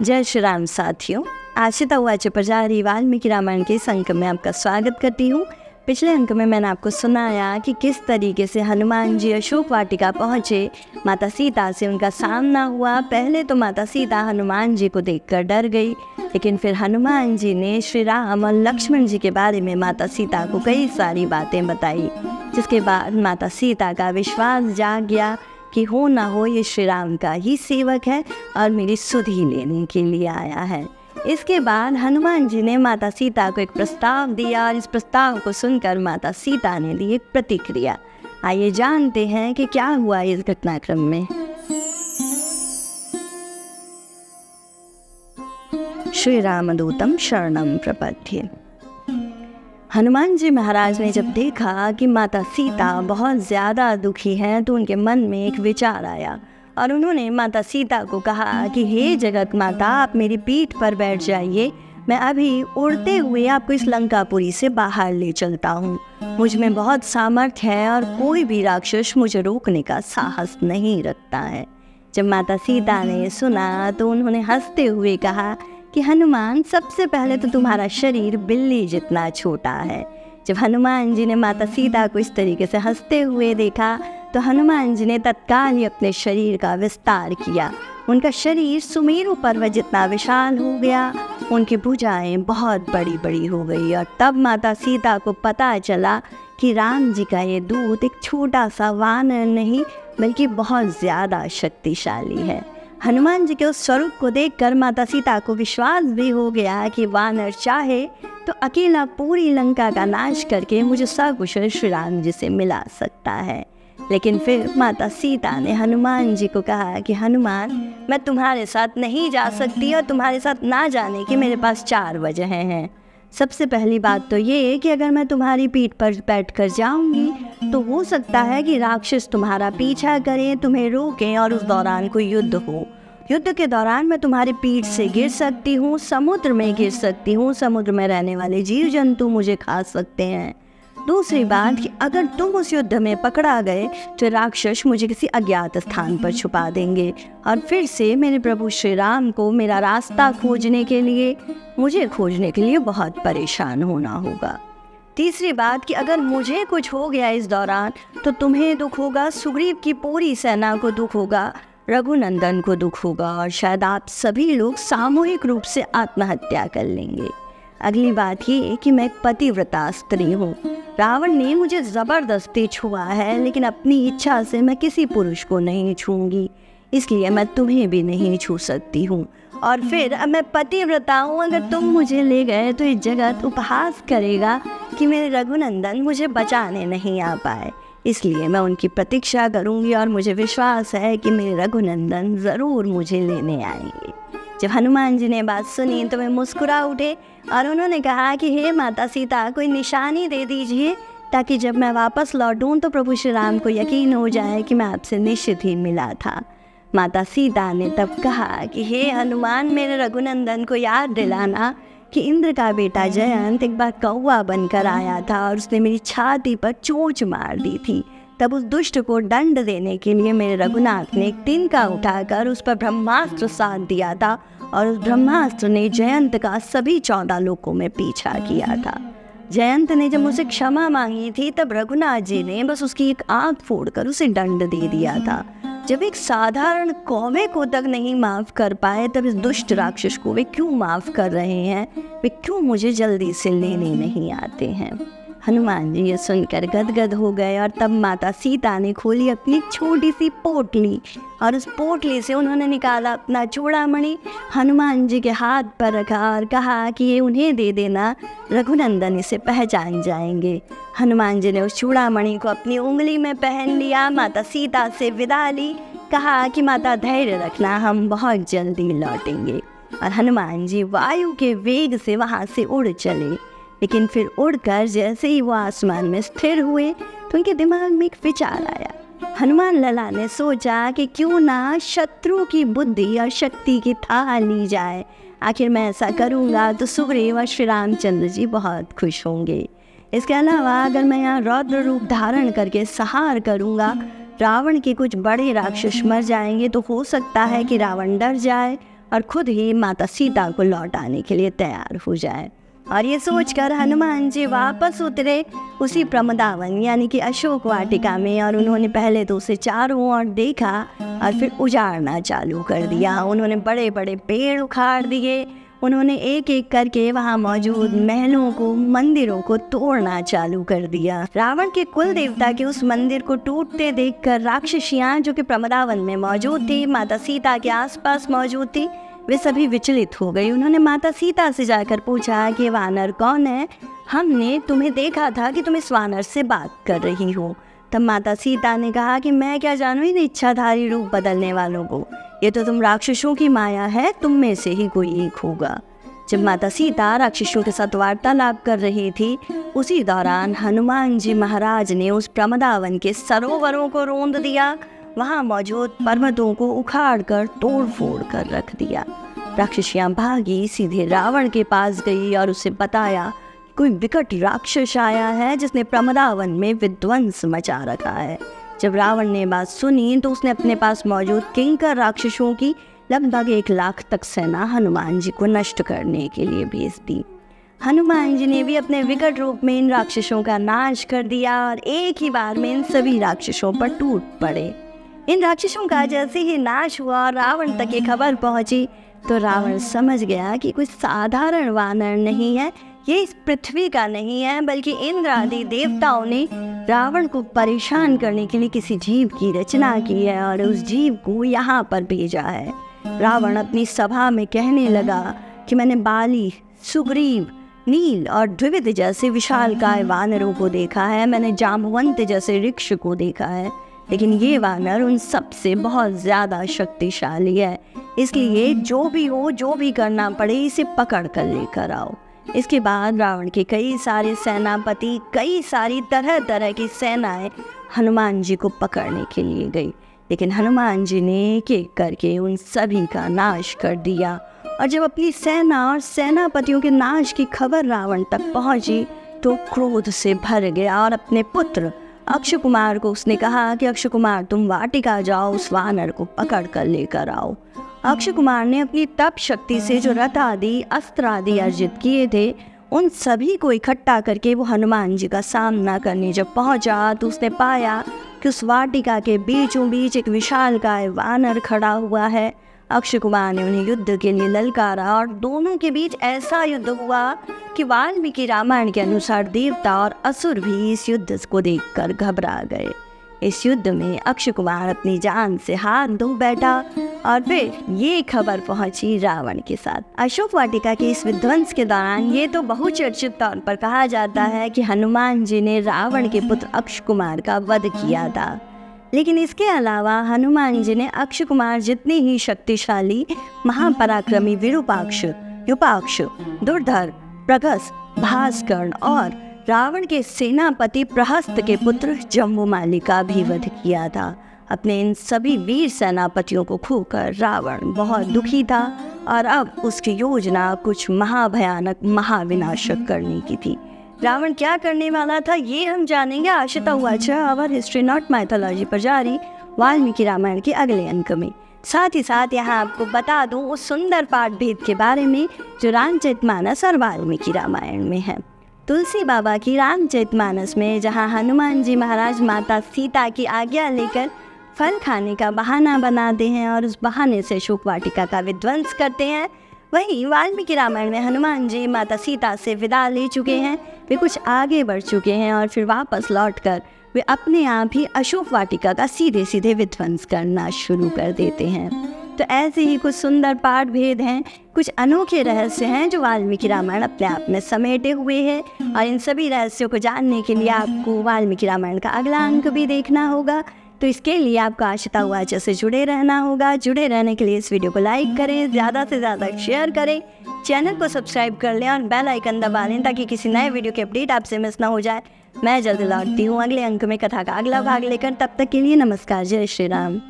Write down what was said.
जय श्री राम साथियों, आशिता वाच प्रचारी वाल्मीकि रामायण के इस अंक में आपका स्वागत करती हूँ। पिछले अंक में मैंने आपको सुनाया कि किस तरीके से हनुमान जी अशोक वाटिका पहुँचे, माता सीता से उनका सामना हुआ। पहले तो माता सीता हनुमान जी को देखकर डर गई, लेकिन फिर हनुमान जी ने श्री राम और लक्ष्मण जी के बारे में माता सीता को कई सारी बातें बताई, जिसके बाद माता सीता का विश्वास जाग गया कि हो ना हो ये श्री राम का ही सेवक है और मेरी सुधि लेने के लिए आया है। इसके बाद हनुमान जी ने माता सीता को एक प्रस्ताव दिया और इस प्रस्ताव को सुनकर माता सीता ने दी एक प्रतिक्रिया। आइए जानते हैं कि क्या हुआ इस घटनाक्रम में। श्री रामदूतम शरणम प्रपद्ये। हनुमान जी महाराज ने जब देखा कि माता सीता बहुत ज़्यादा दुखी हैं, तो उनके मन में एक विचार आया और उन्होंने माता सीता को कहा कि हे जगत माता, आप मेरी पीठ पर बैठ जाइए, मैं अभी उड़ते हुए आपको इस लंकापुरी से बाहर ले चलता हूँ। मुझ में बहुत सामर्थ्य है और कोई भी राक्षस मुझे रोकने का साहस नहीं रखता है। जब माता सीता ने सुना तो उन्होंने हंसते हुए कहा कि हनुमान, सबसे पहले तो तुम्हारा शरीर बिल्ली जितना छोटा है। जब हनुमान जी ने माता सीता को इस तरीके से हंसते हुए देखा तो हनुमान जी ने तत्काल ही अपने शरीर का विस्तार किया। उनका शरीर सुमेरु पर्वत जितना विशाल हो गया, उनकी भुजाएं बहुत बड़ी बड़ी हो गई और तब माता सीता को पता चला कि राम जी का ये दूत एक छोटा सा वानर नहीं बल्कि बहुत ज़्यादा शक्तिशाली है। हनुमान जी के उस स्वरूप को देखकर माता सीता को विश्वास भी हो गया कि वानर चाहे तो अकेला पूरी लंका का नाश करके मुझे सकुशल श्री राम जी से मिला सकता है। लेकिन फिर माता सीता ने हनुमान जी को कहा कि हनुमान, मैं तुम्हारे साथ नहीं जा सकती और तुम्हारे साथ ना जाने की मेरे पास 4 वजहें हैं। सबसे पहली बात तो ये कि अगर मैं तुम्हारी पीठ पर बैठकर जाऊंगी तो हो सकता है कि राक्षस तुम्हारा पीछा करें, तुम्हें रोकें और उस दौरान कोई युद्ध हो। युद्ध के दौरान मैं तुम्हारी पीठ से गिर सकती हूँ, समुद्र में गिर सकती हूँ, समुद्र में रहने वाले जीव जंतु मुझे खा सकते हैं। दूसरी बात कि अगर तुम उस युद्ध में पकड़ा गए तो राक्षस मुझे किसी अज्ञात स्थान पर छुपा देंगे और फिर से मेरे प्रभु श्री राम को मेरा रास्ता खोजने के लिए बहुत परेशान होना होगा। तीसरी बात कि अगर मुझे कुछ हो गया इस दौरान तो तुम्हें दुख होगा, सुग्रीव की पूरी सेना को दुख होगा, रघुनंदन को दुख होगा और शायद आप सभी लोग सामूहिक रूप से आत्महत्या कर लेंगे। अगली बात ये कि मैं एक पतिव्रता स्त्री हूँ। रावण ने मुझे ज़बरदस्ती छुआ है, लेकिन अपनी इच्छा से मैं किसी पुरुष को नहीं छूँगी, इसलिए मैं तुम्हें भी नहीं छू सकती हूँ। और फिर अब मैं पतिव्रता हूँ, अगर तुम मुझे ले गए तो ये जगत उपहास करेगा कि मेरे रघुनंदन मुझे बचाने नहीं आ पाए, इसलिए मैं उनकी प्रतीक्षा करूँगी और मुझे विश्वास है कि मेरे रघुनंदन ज़रूर मुझे लेने आएंगे। जब हनुमान जी ने बात सुनी तो वे मुस्कुरा उठे और उन्होंने कहा कि हे माता सीता, कोई निशानी दे दीजिए ताकि जब मैं वापस लौटूं तो प्रभु श्री राम को यकीन हो जाए कि मैं आपसे निश्चित ही मिला था। माता सीता ने तब कहा कि हे हनुमान, मेरे रघुनंदन को याद दिलाना कि इंद्र का बेटा जयंत एक बार कौवा बनकर आया था और उसने मेरी छाती पर चोंच मार दी थी। तब उस दुष्ट को दंड देने के लिए मेरे रघुनाथ ने एक तिनका उठाकर उस पर ब्रह्मास्त्र साध दिया था और उस ब्रह्मास्त्र ने जयंत का सभी 14 लोकों में पीछा किया था। जयंत ने जब मुझसे क्षमा मांगी थी तब रघुनाथ जी ने बस उसकी एक आंख फोड़कर उसे दंड दे दिया था। जब एक साधारण कौवे को तक नहीं माफ़ कर पाए तब इस दुष्ट राक्षस को वे क्यों माफ़ कर रहे हैं, वे क्यों मुझे जल्दी से लेने नहीं आते हैं। हनुमान जी ये सुनकर गदगद हो गए और तब माता सीता ने खोली अपनी छोटी सी पोटली और उस पोटली से उन्होंने निकाला अपना चूड़ामणि, हनुमान जी के हाथ पर रखा और कहा कि ये उन्हें दे देना, रघुनंदन इसे पहचान जाएंगे। हनुमान जी ने उस चूड़ामणि को अपनी उंगली में पहन लिया, माता सीता से विदा ली, कहा कि माता धैर्य रखना, हम बहुत जल्दी लौटेंगे। और हनुमान जी वायु के वेग से वहाँ से उड़ चले। लेकिन फिर उड़कर जैसे ही वो आसमान में स्थिर हुए तो उनके दिमाग में एक विचार आया। हनुमान लला ने सोचा कि क्यों ना शत्रु की बुद्धि और शक्ति की थाह ली जाए, आखिर मैं ऐसा करूँगा तो सुग्रीव और श्री रामचंद्र जी बहुत खुश होंगे। इसके अलावा अगर मैं यहाँ रौद्र रूप धारण करके संहार करूँगा, रावण के कुछ बड़े राक्षस मर जाएंगे तो हो सकता है कि रावण डर जाए और खुद ही माता सीता को लौटाने के लिए तैयार हो जाए। और ये सोचकर हनुमान जी वापस उतरे उसी प्रमदावन यानी कि अशोक वाटिका में, और उन्होंने पहले तो उसे चारों ओर देखा और फिर उजाड़ना चालू कर दिया। उन्होंने बड़े बड़े पेड़ उखाड़ दिए, उन्होंने एक एक करके वहाँ मौजूद महलों को, मंदिरों को तोड़ना चालू कर दिया। रावण के कुल देवता के उस मंदिर को टूटते देखकर राक्षसियाँ जो कि प्रमदावन में मौजूद थी, माता सीता के आसपास मौजूद थी, वे सभी विचलित हो गई। उन्होंने माता सीता से जाकर पूछा कि वानर कौन है? हमने तुम्हें देखा था कि तुम इस वानर से बात कर रही हो। तब माता सीता ने कहा कि मैं क्या जानूं इन इच्छाधारी रूप बदलने वालों को, ये तो तुम राक्षसों की माया है, तुम में से ही कोई एक होगा। जब माता सीता राक्षसों के साथ वार्तालाप कर रही थी, उसी दौरान हनुमान जी महाराज ने उस प्रमदावन के सरोवरों को रौंद दिया, वहाँ मौजूद पर्वतों को उखाड़ कर तोड़ फोड़ कर रख दिया। राक्षसियाँ भागी, सीधे रावण के पास गई और उसे बताया कोई विकट राक्षस आया है जिसने प्रमदावन में विध्वंस मचा रखा है। जब रावण ने बात सुनी तो उसने अपने पास मौजूद किंकर राक्षसों की लगभग 1 लाख तक सेना हनुमान जी को नष्ट करने के लिए भेज दी। हनुमान जी ने भी अपने विकट रूप में इन राक्षसों का नाश कर दिया और एक ही बार में इन सभी राक्षसों पर टूट पड़े। इन राक्षसों का जैसे ही नाश हुआ और रावण तक ये खबर पहुंची तो रावण समझ गया कि कोई साधारण वानर नहीं है, ये इस पृथ्वी का नहीं है, बल्कि इंद्र आदि देवताओं ने रावण को परेशान करने के लिए किसी जीव की रचना की है और उस जीव को यहाँ पर भेजा है। रावण अपनी सभा में कहने लगा कि मैंने बाली, सुग्रीव, नील और द्विविद जैसे विशालकाय वानरों को देखा है, मैंने जामवंत जैसे वृक्ष को देखा है, लेकिन ये वानर उन सबसे बहुत ज़्यादा शक्तिशाली है। इसलिए जो भी हो, जो भी करना पड़े, इसे पकड़ कर लेकर आओ। इसके बाद रावण के कई सारे सेनापति, कई सारी तरह तरह की सेनाएं हनुमान जी को पकड़ने के लिए गई, लेकिन हनुमान जी ने एक एक करके उन सभी का नाश कर दिया। और जब अपनी सेना और सेनापतियों के नाश की खबर रावण तक पहुंची तो क्रोध से भर गया और अपने पुत्र अक्षय कुमार को उसने कहा कि अक्षय कुमार तुम वाटिका जाओ, उस वानर को पकड़ कर लेकर आओ। अक्षय कुमार ने अपनी तप शक्ति से जो रथ आदि, अस्त्र आदि अर्जित किए थे, उन सभी को इकट्ठा करके वो हनुमान जी का सामना करने जब पहुंचा तो उसने पाया कि उस वाटिका के बीचों बीच एक विशालकाय वानर खड़ा हुआ है। अक्षय कुमार ने उन्हें युद्ध के लिए ललकारा और दोनों के बीच ऐसा युद्ध हुआ कि वाल्मीकि रामायण के अनुसार देवता और असुर भी इस युद्ध को देखकर घबरा गए। इस युद्ध में अक्षय कुमार अपनी जान से हाथ धो बैठा और फिर ये खबर पहुंची रावण के साथ। अशोक वाटिका के इस विध्वंस के दौरान ये तो बहुचर्चित तौर पर कहा जाता है कि हनुमान जी ने रावण के पुत्र अक्षय कुमार का वध किया था, लेकिन इसके अलावा हनुमान जी ने अक्षय कुमार जितने ही शक्तिशाली, महापराक्रमी विरूपाक्ष, युपाक्ष, दुर्धर, प्रगस, भास्कर्ण और रावण के सेनापति प्रहस्त के पुत्र जम्बूमाली का भी वध किया था। अपने इन सभी वीर सेनापतियों को खोकर रावण बहुत दुखी था और अब उसकी योजना कुछ महाभयानक, महाविनाशक करने की थी। रावण क्या करने वाला था ये हम जानेंगे आशिता उवाच अवर हिस्ट्री नॉट माइथोलॉजी पर जारी वाल्मीकि रामायण के अगले अंक में। साथ ही साथ यहाँ आपको बता दूं उस सुंदर पाठ भेद के बारे में जो रामचरितमानस और वाल्मीकि रामायण में है। तुलसी बाबा की रामचरितमानस में जहाँ हनुमान जी महाराज माता सीता की आज्ञा लेकर फल खाने का बहाना बनाते हैं और उस बहाने से अशोक वाटिका का विध्वंस करते हैं, वहीं वाल्मीकि रामायण में हनुमान जी माता सीता से विदा ले चुके हैं, वे कुछ आगे बढ़ चुके हैं और फिर वापस लौटकर वे अपने आप ही अशोक वाटिका का सीधे सीधे विध्वंस करना शुरू कर देते हैं। तो ऐसे ही कुछ सुंदर पाठ भेद हैं, कुछ अनोखे रहस्य हैं जो वाल्मीकि रामायण अपने आप में समेटे हुए हैं, और इन सभी रहस्यों को जानने के लिए आपको वाल्मीकि रामायण का अगला अंक भी देखना होगा। तो इसके लिए आपको आशिता उवाच से जुड़े रहना होगा। जुड़े रहने के लिए इस वीडियो को लाइक करें, ज़्यादा से ज़्यादा शेयर करें, चैनल को सब्सक्राइब कर लें और बेल आइकन दबा लें ताकि किसी नए वीडियो की अपडेट आपसे मिस ना हो जाए। मैं जल्दी लौटती हूँ अगले अंक में कथा का अगला भाग लेकर। तब तक के लिए नमस्कार, जय श्री राम।